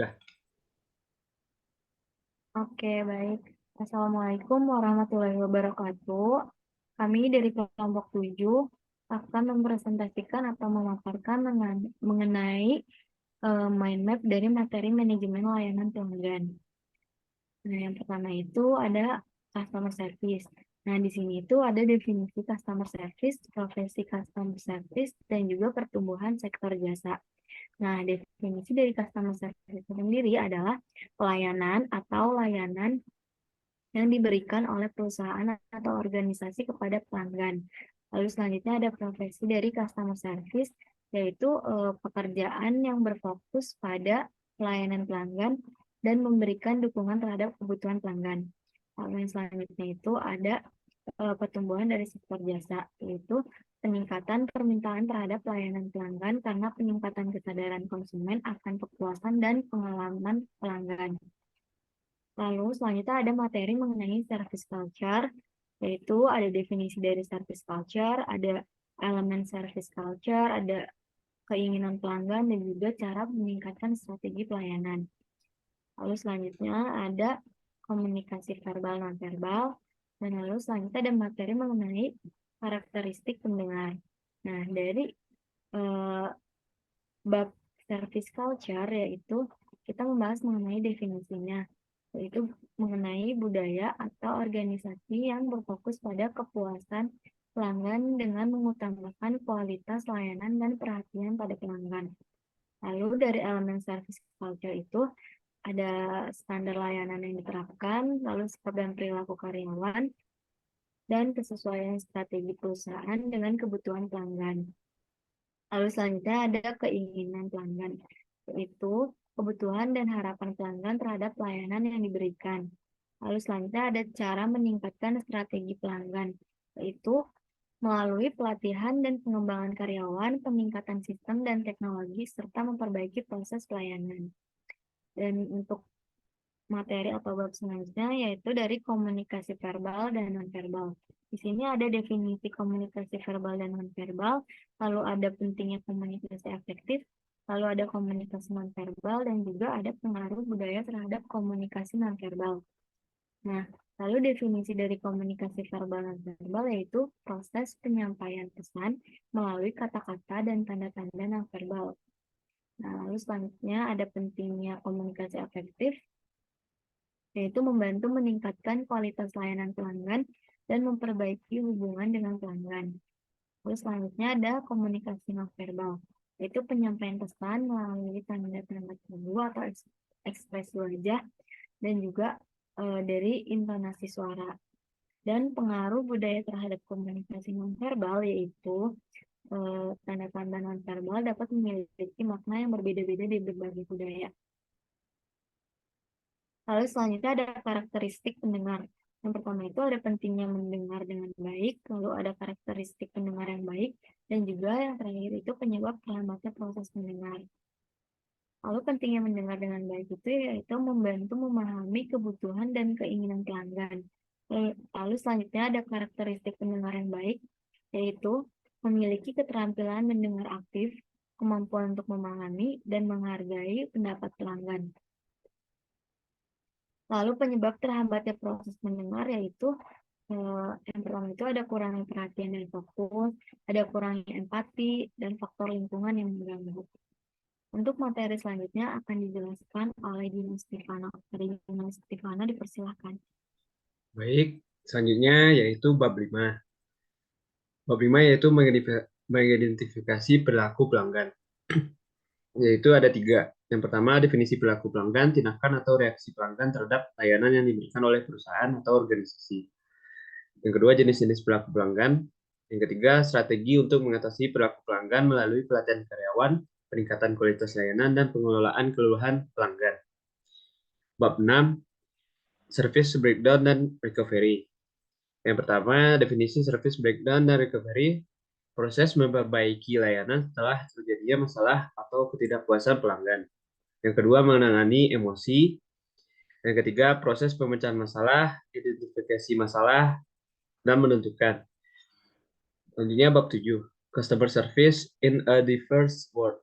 Dah. Oke, baik. Assalamualaikum warahmatullahi wabarakatuh. Kami dari kelompok 7 akan mempresentasikan atau memaparkan mengenai mind map dari materi manajemen layanan pelanggan. Nah, yang pertama itu ada customer service. Nah, di sini itu ada definisi customer service, profesi customer service, dan juga pertumbuhan sektor jasa. Nah, definisi dari customer service sendiri adalah pelayanan atau layanan yang diberikan oleh perusahaan atau organisasi kepada pelanggan. Lalu selanjutnya ada profesi dari customer service, yaitu pekerjaan yang berfokus pada pelayanan pelanggan dan memberikan dukungan terhadap kebutuhan pelanggan. Lalu yang selanjutnya itu ada pertumbuhan dari sektor jasa, yaitu peningkatan permintaan terhadap pelayanan pelanggan karena peningkatan kesadaran konsumen akan kepuasan dan pengalaman pelanggan. Lalu selanjutnya ada materi mengenai service culture, yaitu ada definisi dari service culture, ada elemen service culture, ada keinginan pelanggan, dan juga cara meningkatkan strategi pelayanan. Lalu selanjutnya ada komunikasi verbal non-verbal, dan lalu selanjutnya ada materi mengenai karakteristik pendengar. Nah, dari eh, bab service culture yaitu kita membahas mengenai definisinya, yaitu mengenai budaya atau organisasi yang berfokus pada kepuasan pelanggan dengan mengutamakan kualitas layanan dan perhatian pada pelanggan. Lalu dari elemen service culture itu ada standar layanan yang diterapkan, lalu sikap dan perilaku karyawan, dan kesesuaian strategi perusahaan dengan kebutuhan pelanggan. Lalu selanjutnya ada keinginan pelanggan, yaitu kebutuhan dan harapan pelanggan terhadap pelayanan yang diberikan. Lalu selanjutnya ada cara meningkatkan strategi pelanggan, yaitu melalui pelatihan dan pengembangan karyawan, peningkatan sistem dan teknologi, serta memperbaiki proses pelayanan. Dan untuk materi atau bab selanjutnya yaitu dari komunikasi verbal dan nonverbal. Di sini ada definisi komunikasi verbal dan nonverbal, lalu ada pentingnya komunikasi efektif, lalu ada komunikasi nonverbal, dan juga ada pengaruh budaya terhadap komunikasi nonverbal. Nah, lalu definisi dari komunikasi verbal nonverbal yaitu proses penyampaian pesan melalui kata-kata dan tanda-tanda nonverbal. Nah, lalu selanjutnya ada pentingnya komunikasi efektif, yaitu membantu meningkatkan kualitas layanan pelanggan dan memperbaiki hubungan dengan pelanggan. Terus selanjutnya ada komunikasi nonverbal, yaitu penyampaian pesan melalui tanda-tanda tubuh atau ekspresi wajah dan juga dari intonasi suara. Dan pengaruh budaya terhadap komunikasi nonverbal yaitu tanda-tanda nonverbal dapat memiliki makna yang berbeda-beda di berbagai budaya. Lalu selanjutnya ada karakteristik pendengar. Yang pertama itu ada pentingnya mendengar dengan baik, lalu ada karakteristik pendengar yang baik, dan juga yang terakhir itu penyebab terlambatnya proses mendengar. Lalu pentingnya mendengar dengan baik itu yaitu membantu memahami kebutuhan dan keinginan pelanggan. Lalu selanjutnya ada karakteristik pendengar yang baik, yaitu memiliki keterampilan mendengar aktif, kemampuan untuk memahami, dan menghargai pendapat pelanggan. Lalu penyebab terhambatnya proses mendengar yaitu yang pertama itu ada kurangnya perhatian dan fokus, ada kurangnya empati, dan faktor lingkungan yang mengganggu. Untuk materi selanjutnya akan dijelaskan oleh Dina Stefano. Dari Dina Stefano dipersilahkan. Baik, selanjutnya yaitu bab 5. Bab 5 yaitu mengidentifikasi perilaku pelanggan. Yaitu ada 3. Yang pertama, definisi perilaku pelanggan, tindakan atau reaksi pelanggan terhadap layanan yang diberikan oleh perusahaan atau organisasi. Yang kedua, jenis-jenis perilaku pelanggan. Yang ketiga, strategi untuk mengatasi perilaku pelanggan melalui pelatihan karyawan, peningkatan kualitas layanan, dan pengelolaan keluhan pelanggan. Bab 6, service breakdown dan recovery. Yang pertama, definisi service breakdown dan recovery, proses memperbaiki layanan setelah terjadinya masalah atau ketidakpuasan pelanggan. Yang kedua, menangani emosi. Yang ketiga, proses pemecahan masalah, identifikasi masalah, dan menentukan. Selanjutnya, bab 7, customer service in a diverse world.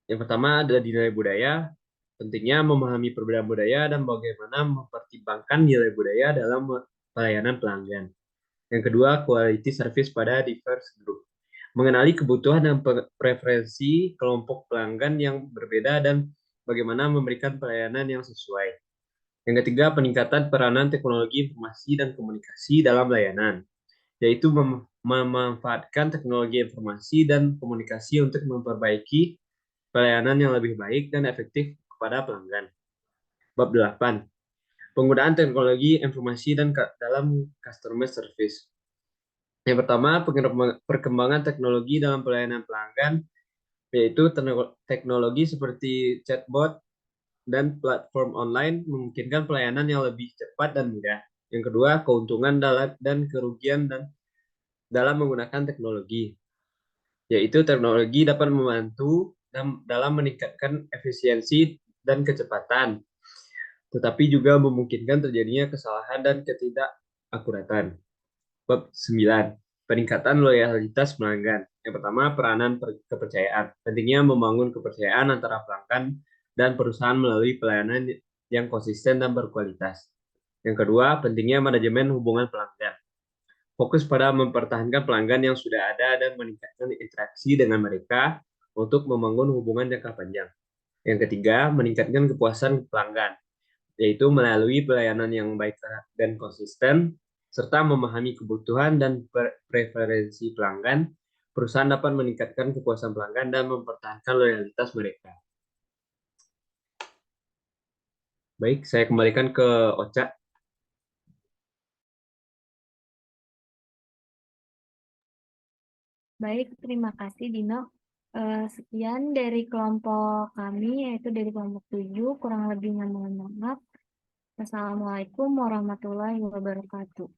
Yang pertama adalah nilai budaya, pentingnya memahami perbedaan budaya dan bagaimana mempertimbangkan nilai budaya dalam pelayanan pelanggan. Yang kedua, quality service pada diverse group. Mengenali kebutuhan dan preferensi kelompok pelanggan yang berbeda dan bagaimana memberikan pelayanan yang sesuai. Yang ketiga, peningkatan peranan teknologi informasi dan komunikasi dalam layanan, yaitu memanfaatkan teknologi informasi dan komunikasi untuk memperbaiki pelayanan yang lebih baik dan efektif kepada pelanggan. Bab 8. Penggunaan teknologi informasi dan dalam customer service. Yang pertama, perkembangan teknologi dalam pelayanan pelanggan, yaitu teknologi seperti chatbot dan platform online memungkinkan pelayanan yang lebih cepat dan mudah. Yang kedua, keuntungan dan kerugian dalam menggunakan teknologi, yaitu teknologi dapat membantu dalam meningkatkan efisiensi dan kecepatan, tetapi juga memungkinkan terjadinya kesalahan dan ketidakakuratan. Bab 9. Peningkatan loyalitas pelanggan. Yang pertama, peranan kepercayaan. Pentingnya membangun kepercayaan antara pelanggan dan perusahaan melalui pelayanan yang konsisten dan berkualitas. Yang kedua, pentingnya manajemen hubungan pelanggan. Fokus pada mempertahankan pelanggan yang sudah ada dan meningkatkan interaksi dengan mereka untuk membangun hubungan jangka panjang. Yang ketiga, meningkatkan kepuasan pelanggan, yaitu melalui pelayanan yang baik dan konsisten, serta memahami kebutuhan dan preferensi pelanggan. Perusahaan dapat meningkatkan kepuasan pelanggan dan mempertahankan loyalitas mereka. Baik, saya kembalikan ke Ocha. Baik, terima kasih Dino. Sekian dari kelompok kami, yaitu dari kelompok 7, kurang lebihnya mohon maaf. Wassalamualaikum warahmatullahi wabarakatuh.